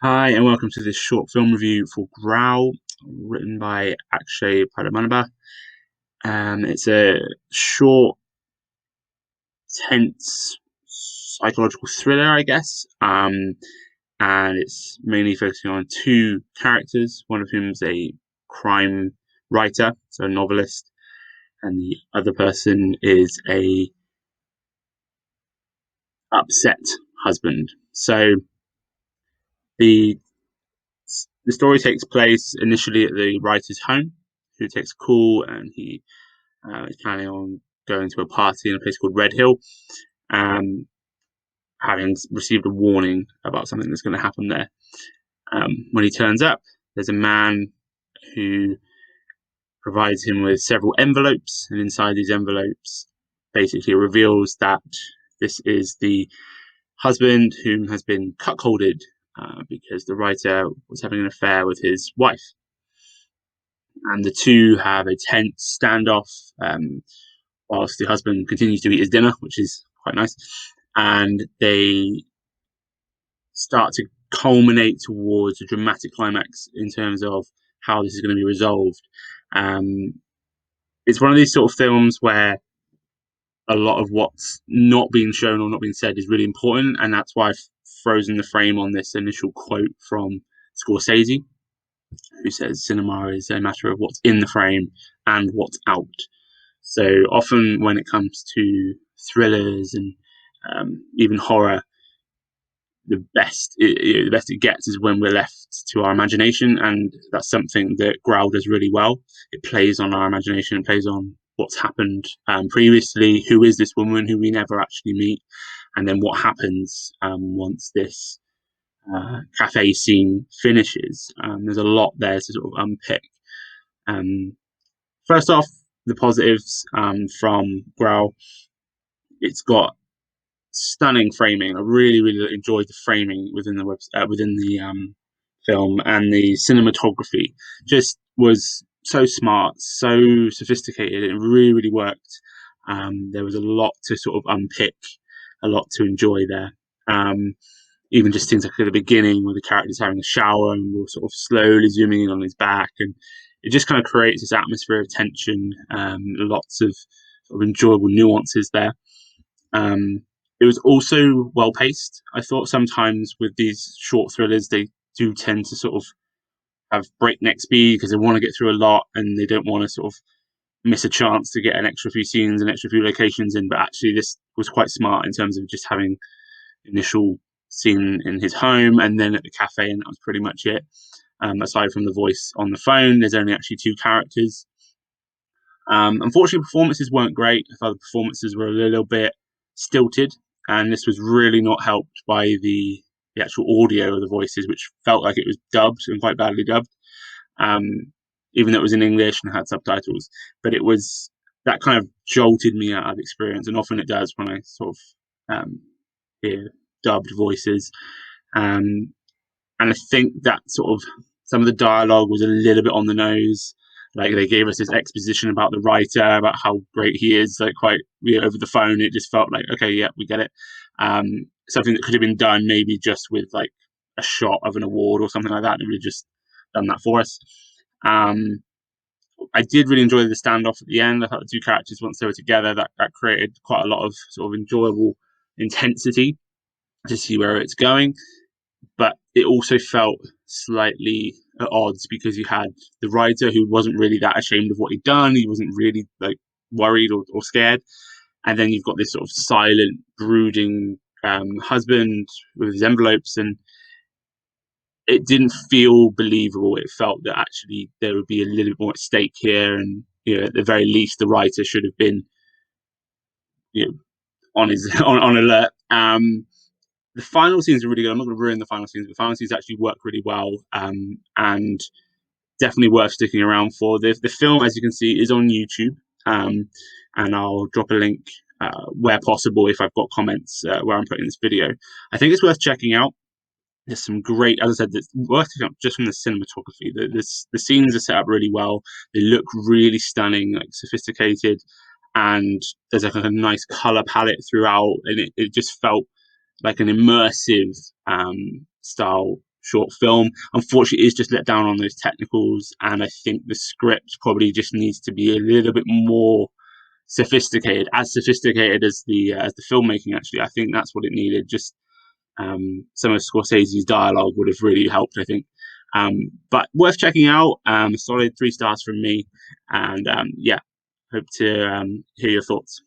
Hi, and welcome to this short film review for Grau, written by Akshay Padmanabhan. It's a short, tense psychological thriller, I guess. And it's mainly focusing on two characters, one of whom is a crime writer, so a novelist, and the other person is a upset husband. So the the story takes place initially at the writer's home, who takes a call and he is planning on going to a party in a place called Red Hill, um, having received a warning about something that's going to happen there. When he turns up, there's a man who provides him with several envelopes, and inside these envelopes, basically reveals that this is the husband whom has been cuckolded because the writer was having an affair with his wife. And the two have a tense standoff whilst the husband continues to eat his dinner, which is quite nice. And they start to culminate towards a dramatic climax in terms of how this is going to be resolved. Um, it's one of these sort of films where a lot of what's not being shown or not being said is really important, and that's why I've frozen the frame on this initial quote from Scorsese, who says cinema is a matter of what's in the frame and what's out. So often when it comes to thrillers and even horror, the best it gets is when we're left to our imagination, and that's something that Grau does really well. It plays on our imagination, it plays on what's happened previously. Who is this woman who we never actually meet, and then what happens once this cafe scene finishes. There's a lot there to sort of unpick. Um, First off, the positives from Grau. It's got stunning framing. I really, really enjoyed the framing within the film, and the cinematography just was so smart, so sophisticated. It really, really worked. There was a lot to sort of unpick, a lot to enjoy there. Um, Even just things like at the beginning where the character's having a shower and we're sort of slowly zooming in on his back, and it just kind of creates this atmosphere of tension. Lots of sort of enjoyable nuances there. Um, it was also well paced. I thought sometimes with these short thrillers, they do tend to sort of have breakneck speed because they want to get through a lot and they don't want to sort of miss a chance to get an extra few scenes and extra few locations in. But actually, this was quite smart in terms of just having initial scene in his home and then at the cafe, and that was pretty much it. Aside from the voice on the phone, there's only actually two characters. Unfortunately, performances weren't great. I thought the performances were a little bit stilted, and this was really not helped by the actual audio of the voices, which felt like it was dubbed and quite badly dubbed, um, even though it was in English and had subtitles. But it was that kind of jolted me out of experience, and often it does when I sort of hear dubbed voices. Um, and I think that sort of some of the dialogue was a little bit on the nose. Like they gave us this exposition about the writer, about how great he is, like quite over the phone. It just felt like, okay, yeah, we get it. Something that could have been done maybe just with like a shot of an award or something like that. They would have just done that for us. Um, I did really enjoy the standoff at the end. I thought the two characters, once they were together, that created quite a lot of sort of enjoyable intensity to see where it's going. But it also felt slightly at odds because you had the writer who wasn't really that ashamed of what he'd done. He wasn't really like worried or scared. And then you've got this sort of silent, brooding husband with his envelopes, and it didn't feel believable. It felt that actually there would be a little bit more at stake here, and at the very least, the writer should have been you know on his on alert. The final scenes are really good. I'm not going to ruin the final scenes, but the final scenes actually work really well, and definitely worth sticking around for. The film, as you can see, is on YouTube, um, and I'll drop a link where possible if I've got comments where I'm putting this video. I think it's worth checking out. There's some great, as I said, it's worth checking out just from the cinematography. The scenes are set up really well. They look really stunning, like sophisticated, and there's like a nice color palette throughout, and it just felt like an immersive style short film. Unfortunately, it's just let down on those technicals, and I think the script probably just needs to be a little bit more sophisticated, as sophisticated as the filmmaking. Actually, I think that's what it needed. Just some of Scorsese's dialogue would have really helped, I think. But worth checking out. Solid 3 stars from me, and yeah, hope to hear your thoughts.